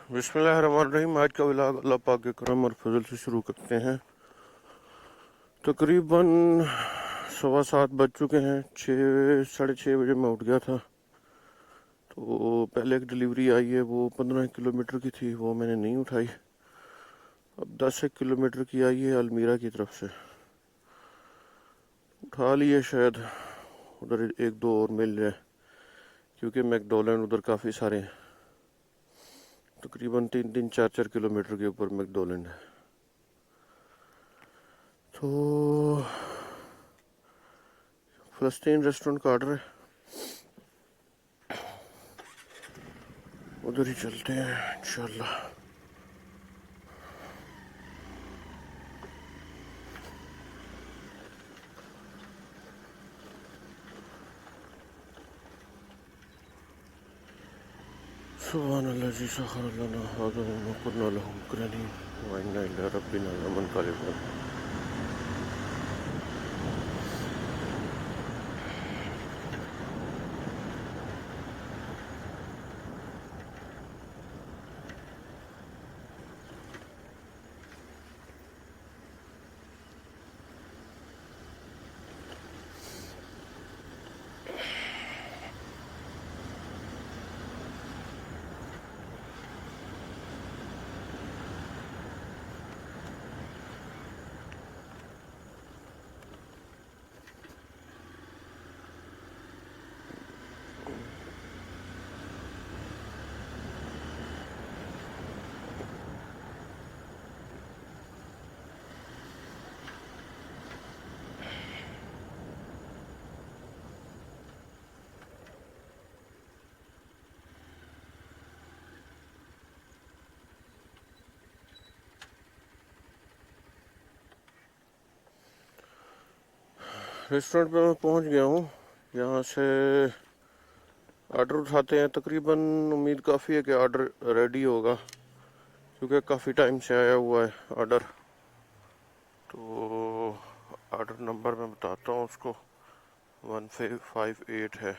बिस्मिल्लाहिर्रहमानिर्रहीम। आज का व्लॉग अल्लाह पाक के करम और फजल से शुरू करते हैं। तकरीबन 7:15 बज चुके हैं। 6 साढ़े 6 बजे मैं उठ गया था। तो पहले एक डिलीवरी आई है, वो 15 किलोमीटर की थी, वो मैंने नहीं उठाई। अब 10 किलोमीटर की आई है अलमीरा की तरफ से, उठा लिए। शायद उधर एक दो और मिल जाए, क्योंकि मैकडोनल्ड उधर काफ़ी सारे हैं। तकरीबन 3-4 किलोमीटर के ऊपर मैकडोनल्ड है। तो फ़लस्तीन रेस्टोरेंट का ऑर्डर है, उधर ही चलते हैं इंशाल्लाह। सुब्हानल्लाज़ी सख़्खर लना हाज़ा वमा कुन्ना लहू मुक़रिनीन व इन्ना इला रब्बिना लमुनक़लिबून। रेस्टोरेंट पे मैं पहुंच गया हूँ। यहाँ से ऑर्डर उठाते हैं। तकरीबन उम्मीद काफ़ी है कि ऑर्डर रेडी होगा, क्योंकि काफ़ी टाइम से आया हुआ है ऑर्डर। तो ऑर्डर नंबर मैं बताता हूँ उसको, 1558 है।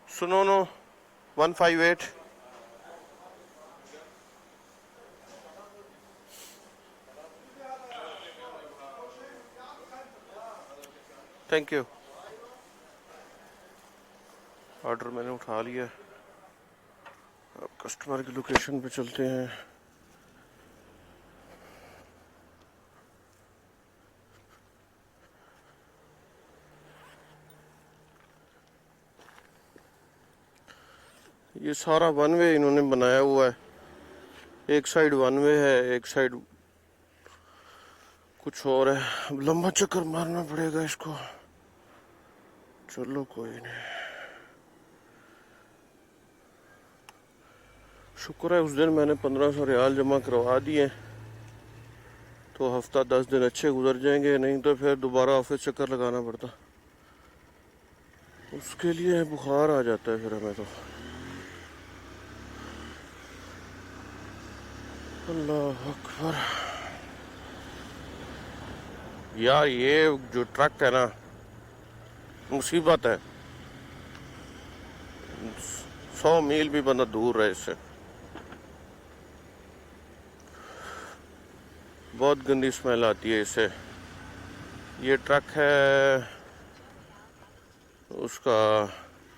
सुनो नो, 158। Thank you. ऑर्डर मैंने उठा लिया। अब कस्टमर की लोकेशन पे चलते हैं। ये सारा वन वे इन्होंने बनाया हुआ है। एक साइड वन वे है, एक साइड कुछ और है। अब लंबा चक्कर मारना पड़ेगा इसको। चलो कोई नहीं। शुक्र है उस दिन मैंने 1500 रियाल जमा करवा दिए, तो हफ्ता 10 दिन अच्छे गुजर जाएंगे। नहीं तो फिर दोबारा ऑफिस चक्कर लगाना पड़ता, उसके लिए बुखार आ जाता है फिर हमें तो। अल्लाह अकबर। यार ये जो ट्रक है ना, मुसीबत है। 100 मील भी बंदा दूर रहे इससे। बहुत गंदी स्मेल आती है इससे। ये ट्रक है, उसका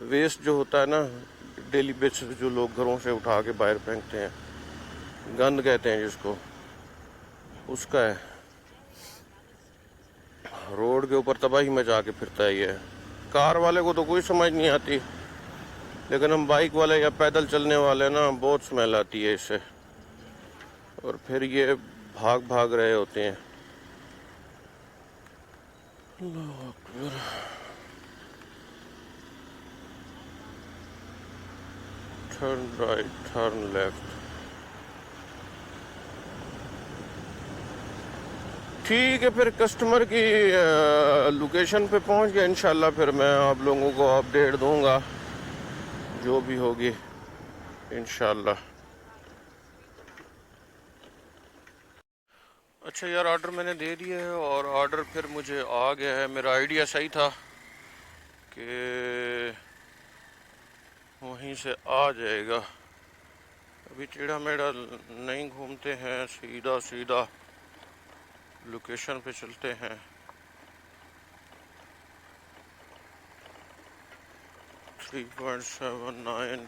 वेस्ट जो होता है ना, डेली बेसिस पे जो लोग घरों से उठा के बाहर फेंकते हैं, गंद कहते हैं जिसको, उसका है। रोड के ऊपर तबाही मचा के फिरता है ये। कार वाले को तो कोई समझ नहीं आती, लेकिन हम बाइक वाले या पैदल चलने वाले ना, बहुत स्मेल आती है इससे। और फिर ये भाग भाग रहे होते हैं। अल्लाह अकबर। Turn right, turn left. ठीक है, फिर कस्टमर की लोकेशन पे पहुंच गया। इंशाल्लाह फिर मैं आप लोगों को अपडेट दूंगा जो भी होगी इंशाल्लाह। अच्छा यार, ऑर्डर मैंने दे दिया है और ऑर्डर फिर मुझे आ गया है। मेरा आइडिया सही था कि वहीं से आ जाएगा। अभी टेढ़ा मेढ़ा नहीं घूमते हैं, सीधा सीधा लोकेशन पे चलते हैं। 3.79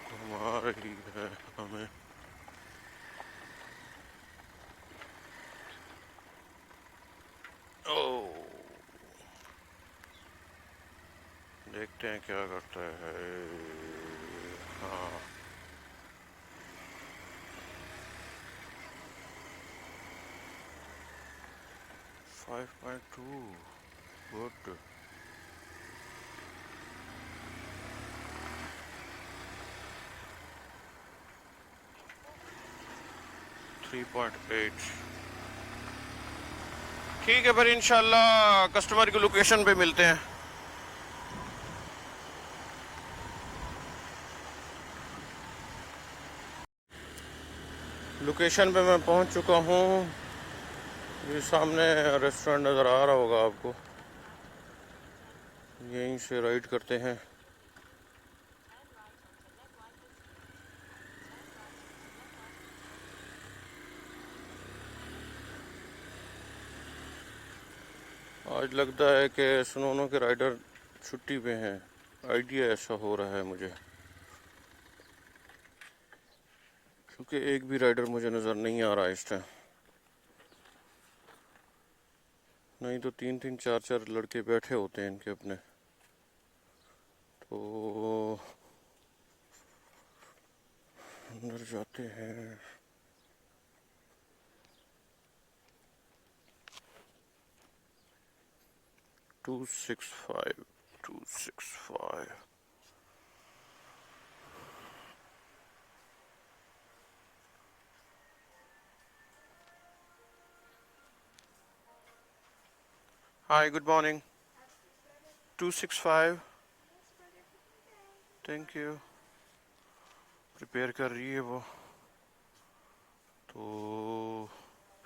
घुमा रही है हमें। ओ देखते हैं क्या करता है। हाँ 5.2 गुड। थ्री पॉइंट एट ठीक है, फिर इंशाल्लाह कस्टमर की लोकेशन पे मिलते हैं। लोकेशन पे मैं पहुंच चुका हूं। ये सामने रेस्टोरेंट नज़र आ रहा होगा आपको, यहीं से राइड करते हैं। आज लगता है कि सुनोनो के राइडर छुट्टी पे हैं, आइडिया ऐसा हो रहा है मुझे, क्योंकि एक भी राइडर मुझे नज़र नहीं आ रहा इस टाइम। नहीं तो 3-3 4-4 लड़के बैठे होते हैं इनके अपने। तो अंदर जाते हैं। Two six five hi good morning. 265 thank you. Prepare कर रही है वो, तो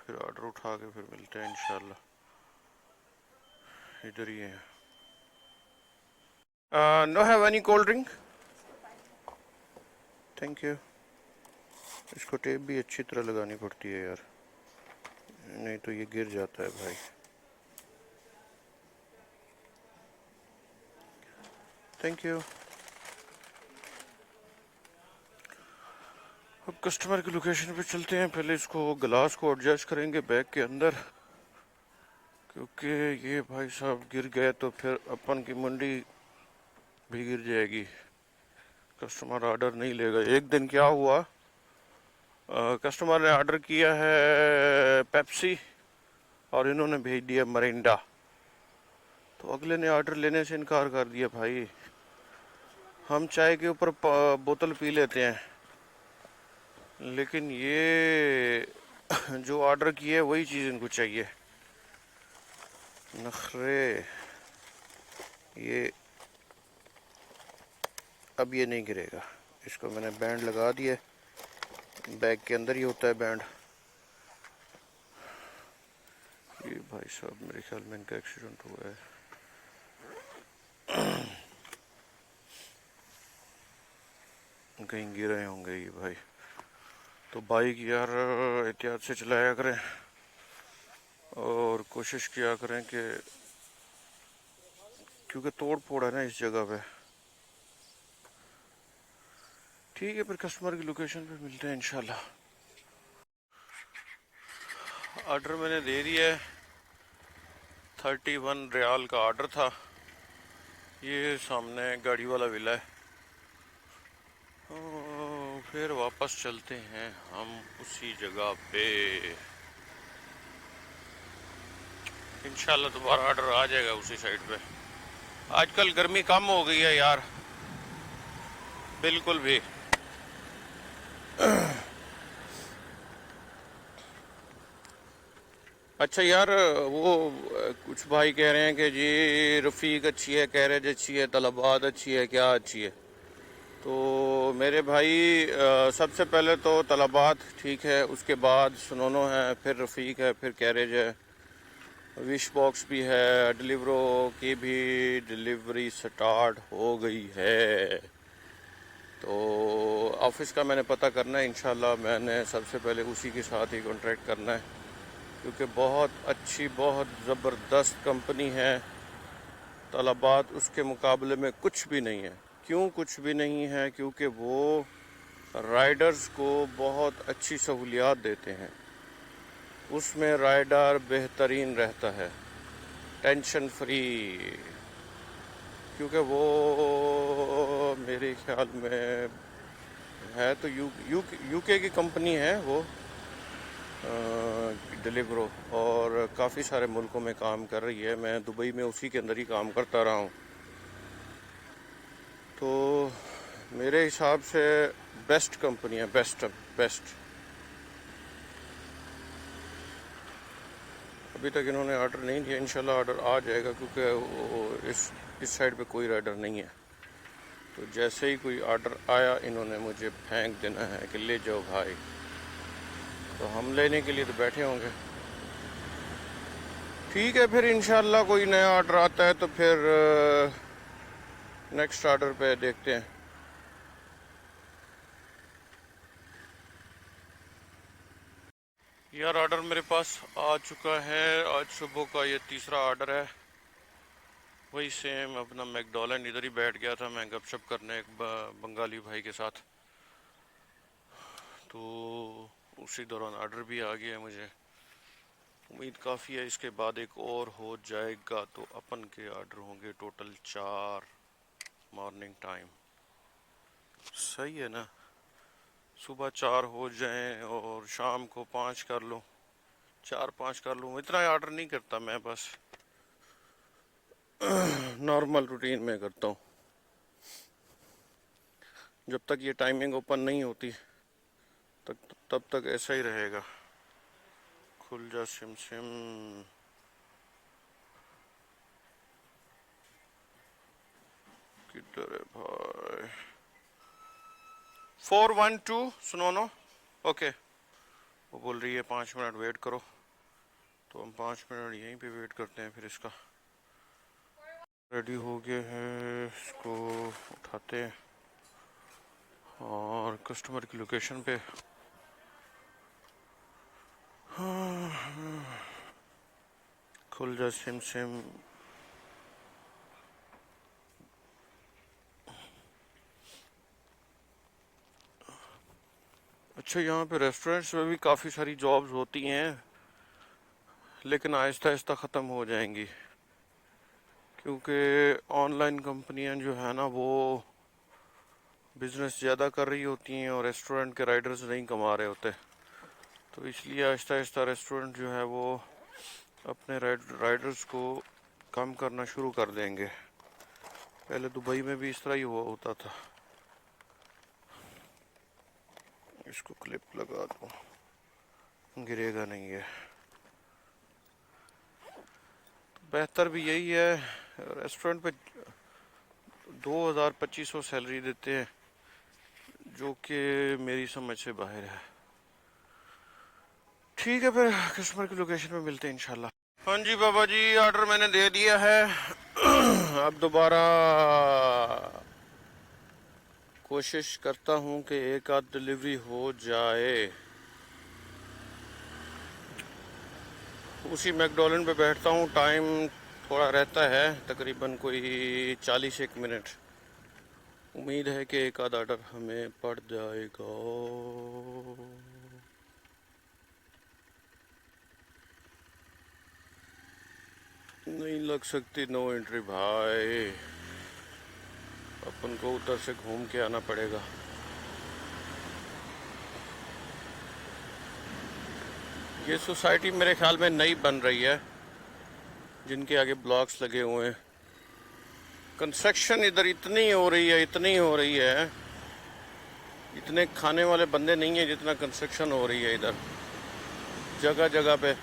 फिर ऑर्डर उठा के फिर मिलते हैं इंशाल्लाह। इधर ही है। No have any cold drink thank you. इसको टेप भी अच्छी तरह लगानी पड़ती है यार, नहीं तो ये गिर जाता है भाई। Thank you. अब कस्टमर की लोकेशन पे चलते हैं। पहले इसको ग्लास को एडजस्ट करेंगे बैग के अंदर, क्योंकि ये भाई साहब गिर गए तो फिर अपन की मंडी भी गिर जाएगी। कस्टमर ऑर्डर नहीं लेगा। एक दिन क्या हुआ, कस्टमर ने ऑर्डर किया है पेप्सी और इन्होंने भेज दिया मरिंडा, तो अगले ने ऑर्डर लेने से इनकार कर दिया। भाई हम चाय के ऊपर बोतल पी लेते हैं, लेकिन ये जो ऑर्डर किया है वही चीज़ इनको चाहिए। नखरे ये अब ये नहीं गिरेगा। इसको मैंने बैंड लगा दिया, बैग के अंदर ही होता है बैंड। ये भाई साहब मेरे ख्याल में इनका एक्सीडेंट हुआ है। कहीं गिरे होंगे ये भाई। तो बाइक यार एहतियात से चलाया करें और कोशिश किया करें कि, क्योंकि तोड़ फोड़ है ना इस जगह पे। ठीक है, फिर कस्टमर की लोकेशन पे मिलते हैं इंशाल्लाह। ऑर्डर मैंने दे दिया है, 31 रियाल का ऑर्डर था। ये सामने गाड़ी वाला विला है। फिर वापस चलते हैं हम उसी जगह पे। इंशाल्लाह दोबारा ऑर्डर आ जाएगा उसी साइड पे। आजकल गर्मी कम हो गई है यार, बिल्कुल भी। अच्छा यार, वो कुछ भाई कह रहे हैं कि जी रफ़ीक अच्छी है, कैरेज अच्छी है, तलबात अच्छी है, क्या अच्छी है? तो मेरे भाई सबसे पहले तो तलबात ठीक है, उसके बाद सुनोनो है, फिर रफ़ीक है, फिर कैरेज है। विश बॉक्स भी है, डिलीवरो की भी डिलीवरी स्टार्ट हो गई है। तो ऑफिस का मैंने पता करना है, इंशाल्लाह मैंने सबसे पहले उसी के साथ ही कॉन्ट्रैक्ट करना है, क्योंकि बहुत अच्छी बहुत ज़बरदस्त कंपनी है। तलबात उसके मुकाबले में कुछ भी नहीं है। क्यों कुछ भी नहीं है? क्योंकि वो राइडर्स को बहुत अच्छी सहूलियात देते हैं। उसमें राइडर बेहतरीन रहता है, टेंशन फ्री, क्योंकि वो मेरे ख्याल में है तो यूके की कंपनी है वो, डिलीवरो, और काफ़ी सारे मुल्कों में काम कर रही है। मैं दुबई में उसी के अंदर ही काम करता रहा हूँ। तो मेरे हिसाब से बेस्ट कंपनी है, बेस्ट बेस्ट। अभी तक इन्होंने ऑर्डर नहीं दिया, इंशाल्लाह ऑर्डर आ जाएगा, क्योंकि इस साइड पे कोई राइडर नहीं है। तो जैसे ही कोई ऑर्डर आया इन्होंने मुझे फेंक देना है कि ले जाओ भाई। तो हम लेने के लिए तो बैठे होंगे। ठीक है, फिर इंशाल्लाह कोई नया ऑर्डर आता है तो फिर नेक्स्ट ऑर्डर पे देखते हैं। यार ऑर्डर मेरे पास आ चुका है, आज सुबह का ये तीसरा ऑर्डर है। वही सेम अपना मैकडॉलैंड, इधर ही बैठ गया था मैं गपशप करने एक बंगाली भाई के साथ। तो उसी दौरान ऑर्डर भी आ गया है मुझे। उम्मीद काफ़ी है इसके बाद एक और हो जाएगा तो अपन के ऑर्डर होंगे टोटल 4 मॉर्निंग टाइम। सही है ना? सुबह 4 हो जाएं और शाम को 5 कर लूँ, 4-5 कर लूँ। इतना ऑर्डर नहीं करता मैं, बस नॉर्मल रूटीन में करता हूँ। जब तक ये टाइमिंग ओपन नहीं होती तब तक ऐसा ही रहेगा। खुल जा सिम सिम। किधर है भाई? 412 सुनो नो। ओके, वो बोल रही है 5 मिनट वेट करो, तो हम 5 मिनट यहीं पे वेट करते हैं। फिर इसका रेडी हो गया है, इसको उठाते हैं और कस्टमर की लोकेशन पे। खुल जा सिम सिम। अच्छा, यहाँ पे रेस्टोरेंट्स में भी काफ़ी सारी जॉब्स होती हैं, लेकिन आहिस्ता आहिस्ता ख़त्म हो जाएंगी, क्योंकि ऑनलाइन कंपनियां जो है ना वो बिज़नेस ज़्यादा कर रही होती हैं और रेस्टोरेंट के राइडर्स नहीं कमा रहे होते। तो इसलिए आहिस्ता आहिस्ता रेस्टोरेंट जो है वो अपने राइडर्स को कम करना शुरू कर देंगे। पहले दुबई में भी इस तरह ही हुआ होता था। इसको क्लिप लगा दो, गिरेगा नहीं है। तो बेहतर भी यही है। रेस्टोरेंट पे 2,000-2,500 सैलरी देते हैं, जो कि मेरी समझ से बाहर है। ठीक है, फिर कस्टमर की लोकेशन पे मिलते हैं इंशाल्लाह। हाँ जी बाबा जी, ऑर्डर मैंने दे दिया है। अब दोबारा कोशिश करता हूँ कि एक आध डिलीवरी हो जाए। उसी मैकडॉलैंड पे बैठता हूँ, टाइम थोड़ा रहता है, तकरीबन कोई 40-1 मिनट। उम्मीद है कि एक आध ऑर्डर हमें पड़ जाएगा। नहीं लग सकती नो एंट्री भाई, अपन को उधर से घूम के आना पड़ेगा। ये सोसाइटी मेरे ख्याल में नई बन रही है, जिनके आगे ब्लॉक्स लगे हुए हैं। कंस्ट्रक्शन इधर इतनी हो रही है, इतनी हो रही है, इतने खाने वाले बंदे नहीं है जितना कंस्ट्रक्शन हो रही है इधर जगह जगह पे।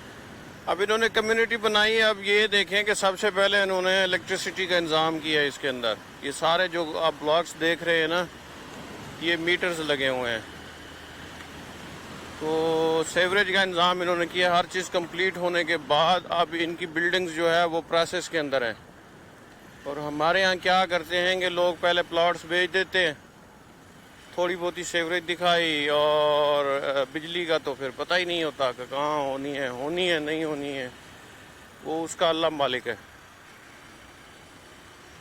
अब इन्होंने कम्युनिटी बनाई है। अब ये देखें कि सबसे पहले इन्होंने इलेक्ट्रिसिटी का इंतज़ाम किया है इसके अंदर। ये सारे जो आप ब्लॉक्स देख रहे हैं ना, ये मीटर्स लगे हुए हैं। तो सेवरेज का इंतज़ाम इन्होंने किया। हर चीज़ कंप्लीट होने के बाद अब इनकी बिल्डिंग्स जो है वो प्रोसेस के अंदर है। और हमारे यहाँ क्या करते हैं कि लोग पहले प्लॉट्स बेच देते हैं, थोड़ी बहुत ही सेवरेज दिखाई, और बिजली का तो फिर पता ही नहीं होता कि कहाँ होनी है नहीं होनी है, वो उसका अल्लाह मालिक है।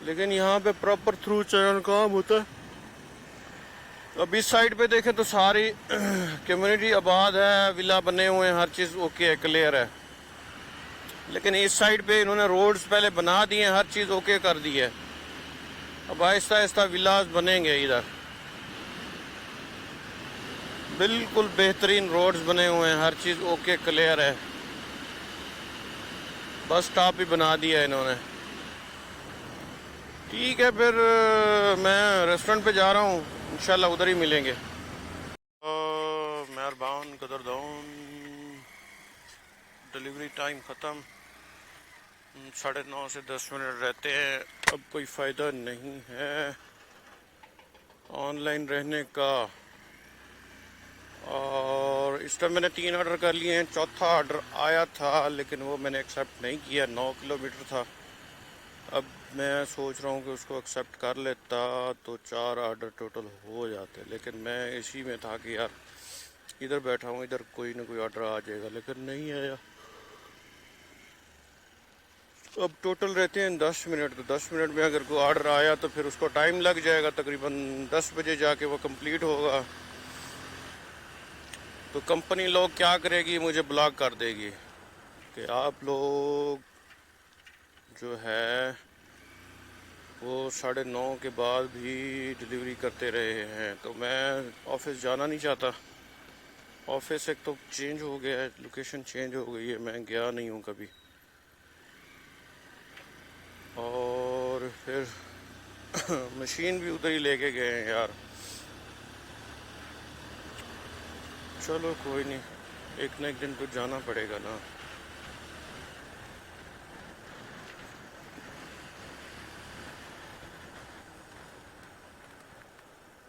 लेकिन यहाँ पे प्रॉपर थ्रू चैनल काम होता है। अब इस साइड पे देखें तो सारी कम्युनिटी आबाद है, विला बने हुए हैं, हर चीज़ ओके है, क्लियर है। लेकिन इस साइड पे इन्होंने रोड्स पहले बना दिए, हर चीज़ ओके कर दी है। अब आहिस्ता आहिस्ता विलास बनेंगे इधर, बिल्कुल बेहतरीन रोड्स बने हुए हैं, हर चीज़ ओके क्लियर है। बस स्टॉप भी बना दिया है इन्होंने। ठीक है, फिर मैं रेस्टोरेंट पे जा रहा हूँ, इंशाल्लाह उधर ही मिलेंगे। मेहरबान कदरदान, डिलीवरी टाइम ख़त्म, 9:30 से 10 मिनट रहते हैं। अब कोई फ़ायदा नहीं है ऑनलाइन रहने का। और इस टाइम मैंने 3 ऑर्डर कर लिए हैं, चौथा ऑर्डर आया था लेकिन वो मैंने एक्सेप्ट नहीं किया, 9 किलोमीटर था। अब मैं सोच रहा हूँ कि उसको एक्सेप्ट कर लेता तो 4 ऑर्डर टोटल हो जाते, लेकिन मैं इसी में था कि यार इधर बैठा हूँ, इधर कोई ना कोई ऑर्डर आ जाएगा, लेकिन नहीं आया। अब टोटल रहते हैं 10 मिनट, तो 10 मिनट में अगर कोई ऑर्डर आया तो फिर उसको टाइम लग जाएगा, तकरीबन 10 बजे जाके वो कंप्लीट होगा। तो कंपनी लोग क्या करेगी, मुझे ब्लॉक कर देगी कि आप लोग जो है वो 9:30 के बाद भी डिलीवरी करते रहे हैं। तो मैं ऑफिस जाना नहीं चाहता। ऑफिस एक तो चेंज हो गया है, लोकेशन चेंज हो गई है, मैं गया नहीं हूँ कभी। और फिर मशीन भी उधर ही लेके गए हैं यार। चलो कोई नहीं, एक ना एक दिन तो जाना पड़ेगा ना।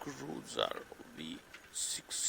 क्रूजर V6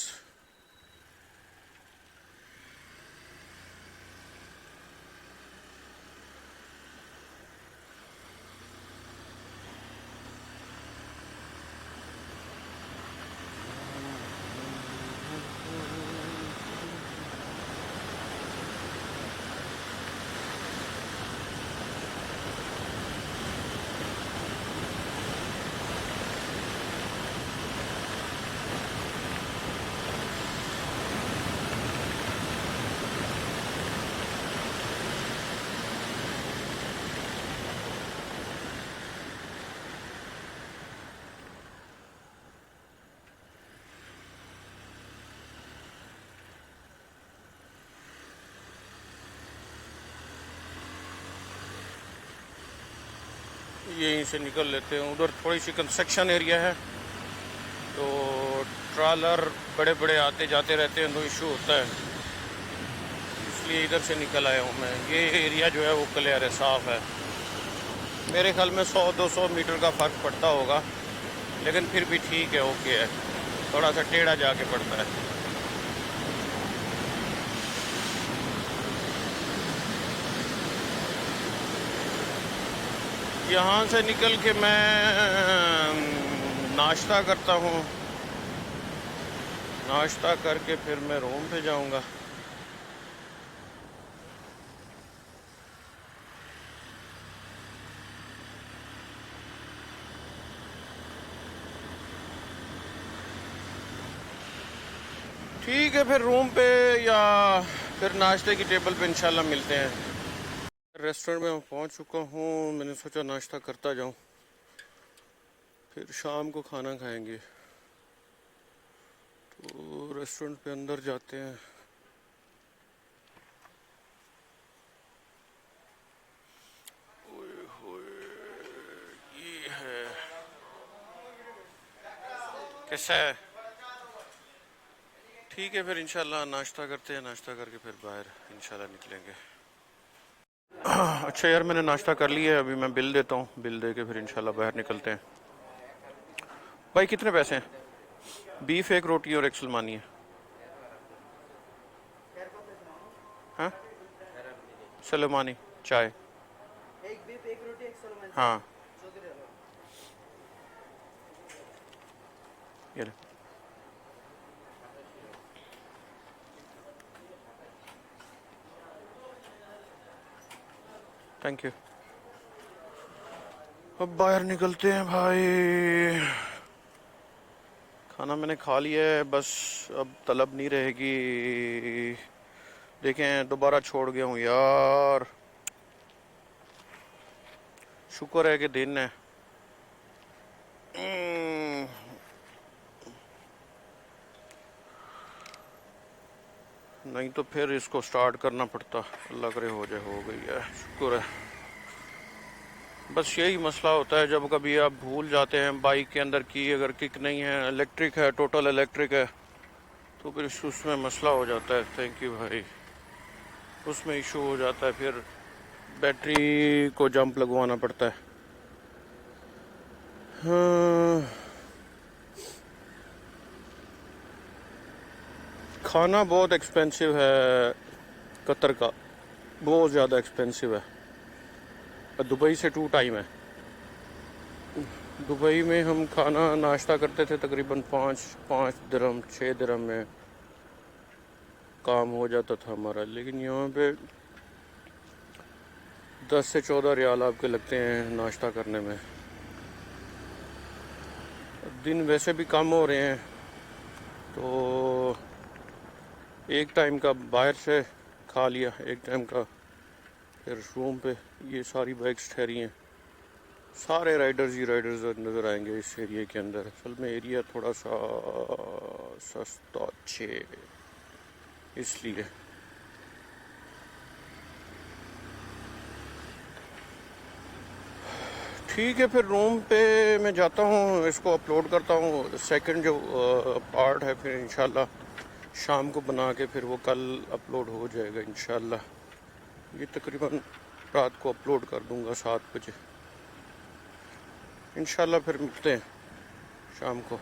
यहीं से निकल लेते हैं। उधर थोड़ी सी कंस्ट्रक्शन एरिया है, तो ट्रॉलर बड़े बड़े आते जाते रहते हैं, तो इशू होता है, इसलिए इधर से निकल आया हूँ मैं। ये एरिया जो है वो क्लियर है, साफ़ है। मेरे ख्याल में 100-200 मीटर का फ़र्क पड़ता होगा, लेकिन फिर भी ठीक है, ओके है। थोड़ा सा टेढ़ा जाके पड़ता है। यहाँ से निकल के मैं नाश्ता करता हूँ, नाश्ता करके फिर मैं रूम पे जाऊँगा। ठीक है, फिर रूम पे या फिर नाश्ते की टेबल पे इंशाल्लाह मिलते हैं। रेस्टोरेंट में पहुंच चुका हूँ, मैंने सोचा नाश्ता करता जाऊँ, फिर शाम को खाना खाएंगे। तो रेस्टोरेंट पे अंदर जाते हैं। ओए होए, ये है, कैसा है? ठीक है, फिर इंशाल्लाह नाश्ता करते हैं, नाश्ता करके फिर बाहर इंशाल्लाह निकलेंगे। अच्छा यार, मैंने नाश्ता कर लिया है, अभी मैं बिल देता हूँ, बिल दे के फिर इंशाल्लाह बाहर निकलते हैं। भाई कितने पैसे हैं? बीफ एक रोटी और एक सलमानी है। हाँ सलेमानी चाय। एक बीफ एक रोटी एक सलमान हाँ चौधरी वाला। ये ले। Thank you. अब बाहर निकलते हैं भाई। खाना मैंने खा लिया है, बस अब तलब नहीं रहेगी। देखें दोबारा छोड़ गया हूँ यार। शुक्र है कि दिन है। नहीं तो फिर इसको स्टार्ट करना पड़ता। अल्लाह करे हो जाए, हो गई है, शुक्र है। बस यही मसला होता है जब कभी आप भूल जाते हैं बाइक के अंदर की अगर किक नहीं है, इलेक्ट्रिक है, टोटल इलेक्ट्रिक है, तो फिर उसमें मसला हो जाता है। थैंक यू भाई। उसमें इशू हो जाता है, फिर बैटरी को जंप लगवाना पड़ता है। हाँ, खाना बहुत एक्सपेंसिव है कतर का, बहुत ज़्यादा एक्सपेंसिव है। दुबई से 2 टाइम है। दुबई में हम खाना नाश्ता करते थे तकरीबन 5 दिरहम 6 दिरहम में काम हो जाता था हमारा, लेकिन यहाँ पे 10 से 14 रियाल आपके लगते हैं नाश्ता करने में। दिन वैसे भी कम हो रहे हैं, तो एक टाइम का बाहर से खा लिया, एक टाइम का फिर रूम पे। ये सारी बाइक्स ठहरी हैं, सारे राइडर्स ही राइडर्स नज़र आएंगे इस एरिया के अंदर। असल में एरिया थोड़ा सा सस्ता अच्छे, इसलिए। ठीक है, फिर रूम पे मैं जाता हूँ, इसको अपलोड करता हूँ। सेकंड जो पार्ट है फिर इंशाल्लाह शाम को बना के फिर वो कल अपलोड हो जाएगा इंशाल्लाह। ये तकरीबन रात को अपलोड कर दूँगा 7 बजे इंशाल्लाह। फिर मिलते हैं शाम को।